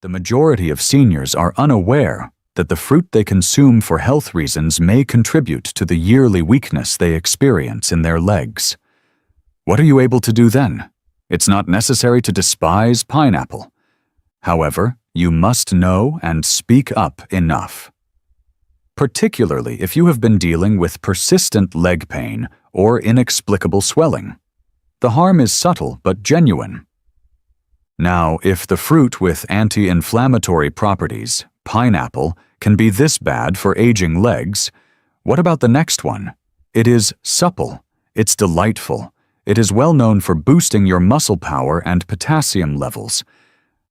The majority of seniors are unaware that the fruit they consume for health reasons may contribute to the yearly weakness they experience in their legs. What are you able to do then? It's not necessary to despise pineapple. However, you must know and speak up enough. Particularly if you have been dealing with persistent leg pain or inexplicable swelling. The harm is subtle but genuine. Now, if the fruit with anti-inflammatory properties, pineapple, can be this bad for aging legs, what about the next one? It is supple, it's delightful, it is well known for boosting your muscle power and potassium levels.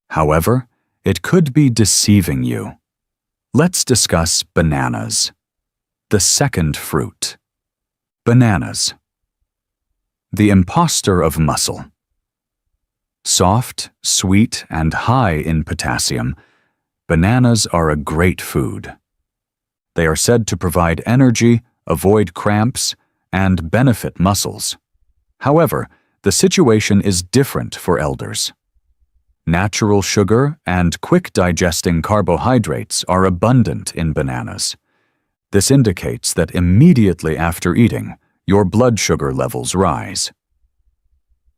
However, it could be deceiving you. Let's discuss bananas. The second fruit. Bananas. The imposter of muscle. Soft, sweet, and high in potassium, bananas are a great food. They are said to provide energy, avoid cramps, and benefit muscles. However, the situation is different for elders. Natural sugar and quick-digesting carbohydrates are abundant in bananas. This indicates that immediately after eating, your blood sugar levels rise.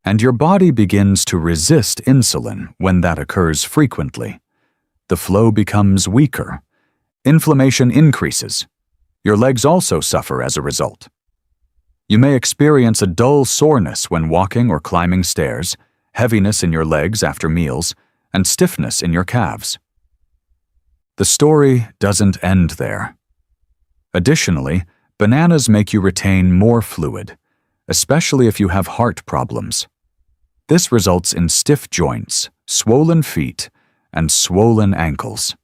And your body begins to resist insulin when that occurs frequently. The flow becomes weaker. Inflammation increases. Your legs also suffer as a result. You may experience a dull soreness when walking or climbing stairs, heaviness in your legs after meals, and stiffness in your calves. The story doesn't end there. Additionally, bananas make you retain more fluid, especially if you have heart problems. This results in stiff joints, swollen feet, and swollen ankles.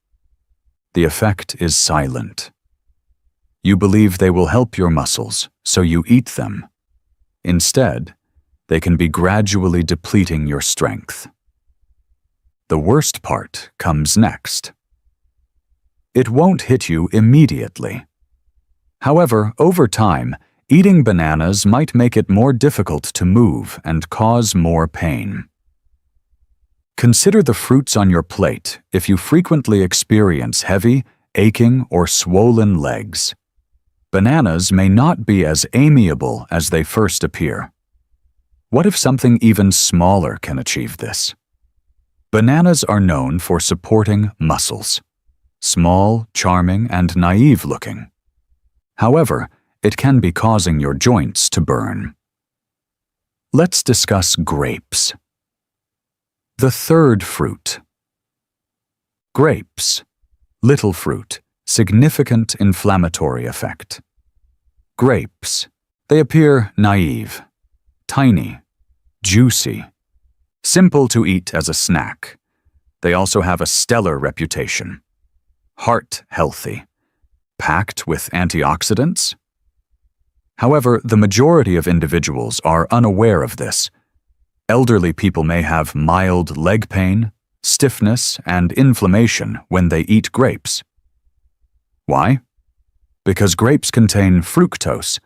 The effect is silent. You believe they will help your muscles, so you eat them. Instead, they can be gradually depleting your strength. The worst part comes next. It won't hit you immediately. However, over time, eating bananas might make it more difficult to move and cause more pain. Consider the fruits on your plate if you frequently experience heavy, aching, or swollen legs. Bananas may not be as amiable as they first appear. What if something even smaller can achieve this? Bananas are known for supporting muscles. Small, charming, and naive-looking. However, it can be causing your joints to burn. Let's discuss grapes. The third fruit. Grapes. Little fruit. Significant inflammatory effect. Grapes. They appear naive. Tiny, juicy, simple to eat as a snack. They also have a stellar reputation. Heart healthy, packed with antioxidants. However, the majority of individuals are unaware of this. Elderly people may have mild leg pain, stiffness, and inflammation when they eat grapes. Why? Because grapes contain fructose,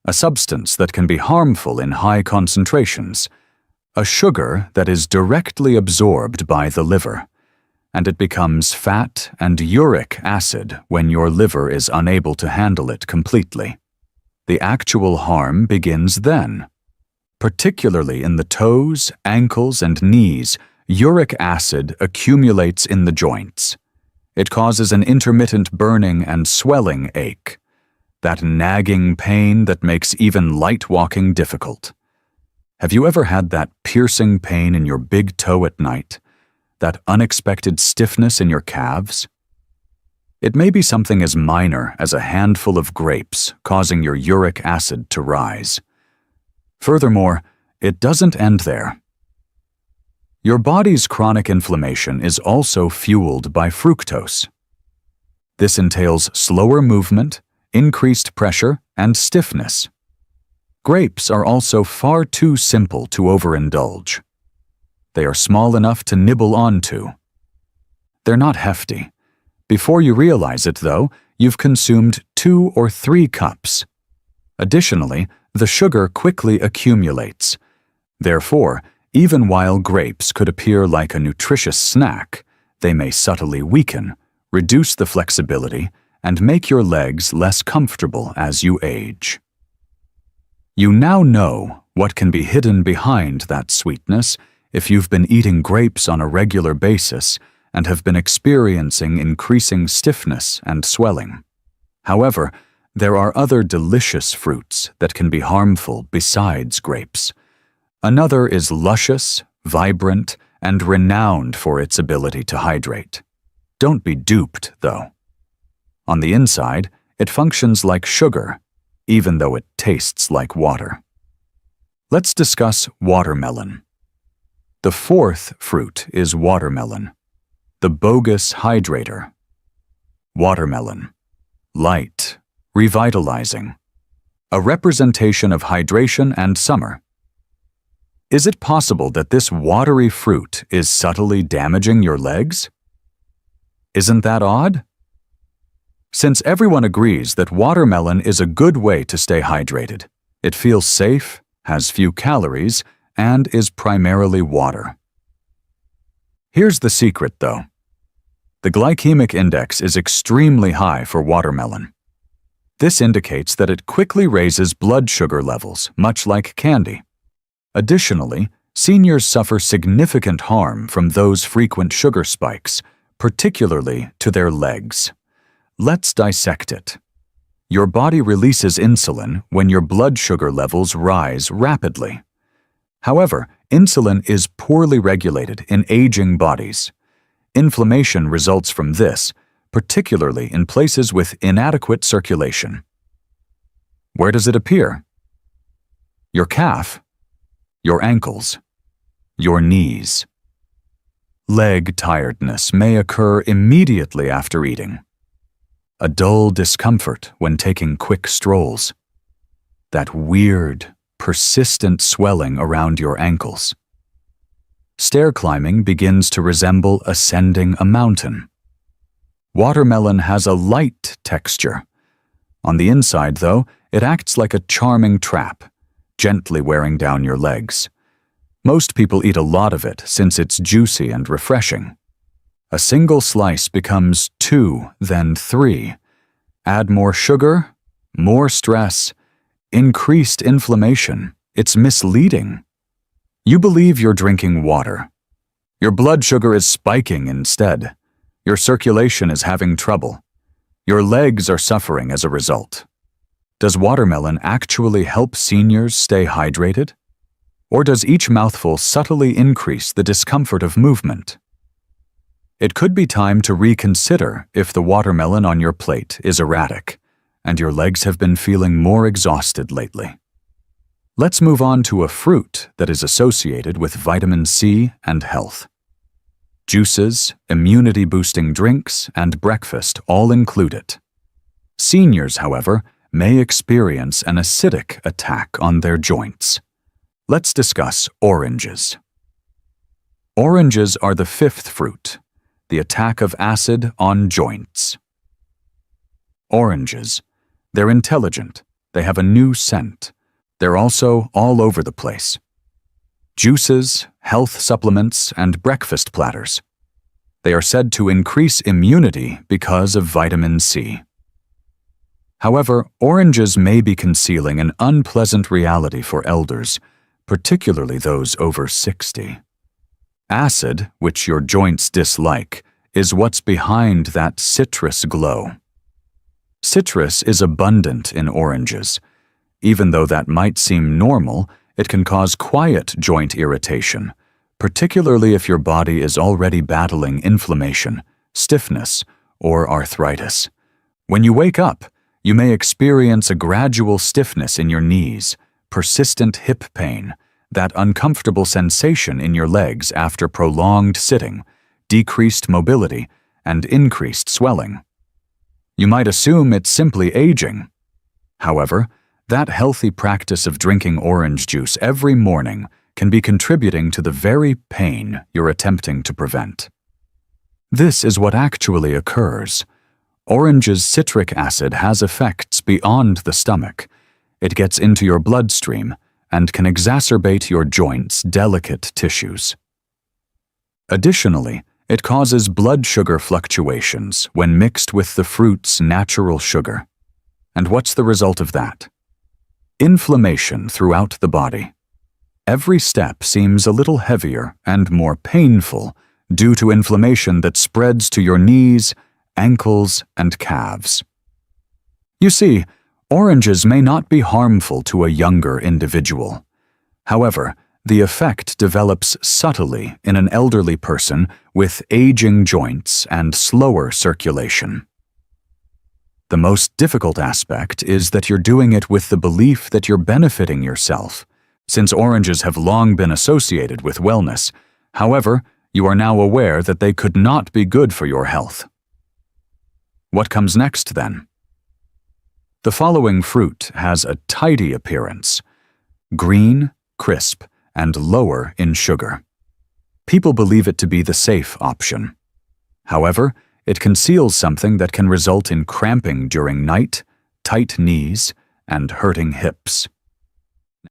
a substance that can be harmful in high concentrations, a sugar that is directly absorbed by the liver, and it becomes fat and uric acid when your liver is unable to handle it completely. The actual harm begins then. Particularly in the toes, ankles, and knees, uric acid accumulates in the joints. It causes an intermittent burning and swelling ache. That nagging pain that makes even light walking difficult. Have you ever had that piercing pain in your big toe at night? That unexpected stiffness in your calves? It may be something as minor as a handful of grapes causing your uric acid to rise. Furthermore, it doesn't end there. Your body's chronic inflammation is also fueled by fructose. This entails slower movement, increased pressure, and stiffness. Grapes are also far too simple to overindulge. They are small enough to nibble onto. They're not hefty. Before you realize it, though, you've consumed 2 or 3 cups. Additionally, the sugar quickly accumulates. Therefore, even while grapes could appear like a nutritious snack, they may subtly weaken, reduce the flexibility, and make your legs less comfortable as you age. You now know what can be hidden behind that sweetness if you've been eating grapes on a regular basis and have been experiencing increasing stiffness and swelling. However, there are other delicious fruits that can be harmful besides grapes. Another is luscious, vibrant, and renowned for its ability to hydrate. Don't be duped, though. On the inside, it functions like sugar, even though it tastes like water. Let's discuss watermelon. The fourth fruit is watermelon, the bogus hydrator. Watermelon. Light, revitalizing. A representation of hydration and summer. Is it possible that this watery fruit is subtly damaging your legs? Isn't that odd? Since everyone agrees that watermelon is a good way to stay hydrated, it feels safe, has few calories, and is primarily water. Here's the secret, though. The glycemic index is extremely high for watermelon. This indicates that it quickly raises blood sugar levels, much like candy. Additionally, seniors suffer significant harm from those frequent sugar spikes, particularly to their legs. Let's dissect it. Your body releases insulin when your blood sugar levels rise rapidly. However, insulin is poorly regulated in aging bodies. Inflammation results from this, particularly in places with inadequate circulation. Where does it appear? Your calf, your ankles, your knees. Leg tiredness may occur immediately after eating. A dull discomfort when taking quick strolls. That weird, persistent swelling around your ankles. Stair climbing begins to resemble ascending a mountain. Watermelon has a light texture. On the inside, though, it acts like a charming trap, gently wearing down your legs. Most people eat a lot of it since it's juicy and refreshing. A single slice becomes 2, then 3. Add more sugar, more stress, increased inflammation. It's misleading. You believe you're drinking water. Your blood sugar is spiking instead. Your circulation is having trouble. Your legs are suffering as a result. Does watermelon actually help seniors stay hydrated? Or does each mouthful subtly increase the discomfort of movement? It could be time to reconsider if the watermelon on your plate is erratic, and your legs have been feeling more exhausted lately. Let's move on to a fruit that is associated with vitamin C and health. Juices, immunity-boosting drinks, and breakfast all include it. Seniors, however, may experience an acidic attack on their joints. Let's discuss oranges. Oranges are the fifth fruit, the attack of acid on joints. Oranges. They're intelligent. They have a new scent. They're also all over the place. Juices, health supplements, and breakfast platters. They are said to increase immunity because of vitamin C. However, oranges may be concealing an unpleasant reality for elders, particularly those over 60. Acid, which your joints dislike, is what's behind that citrus glow. Citrus is abundant in oranges. Even though that might seem normal, it can cause quiet joint irritation, particularly if your body is already battling inflammation, stiffness, or arthritis. When you wake up, you may experience a gradual stiffness in your knees, persistent hip pain, that uncomfortable sensation in your legs after prolonged sitting, decreased mobility, and increased swelling. You might assume it's simply aging. However, that healthy practice of drinking orange juice every morning can be contributing to the very pain you're attempting to prevent. This is what actually occurs. Orange's citric acid has effects beyond the stomach. It gets into your bloodstream and can exacerbate your joints' delicate tissues. Additionally, It causes blood sugar fluctuations when mixed with the fruit's natural sugar. And what's the result of that? Inflammation throughout the body. Every step seems a little heavier and more painful due to inflammation that spreads to your knees, ankles, and calves. You see, oranges may not be harmful to a younger individual. However, the effect develops subtly in an elderly person with aging joints and slower circulation. The most difficult aspect is that you're doing it with the belief that you're benefiting yourself, since oranges have long been associated with wellness. However, you are now aware that they could not be good for your health. What comes next, then? The following fruit has a tidy appearance: green, crisp, and lower in sugar. People believe it to be the safe option. However, it conceals something that can result in cramping during night, tight knees, and hurting hips.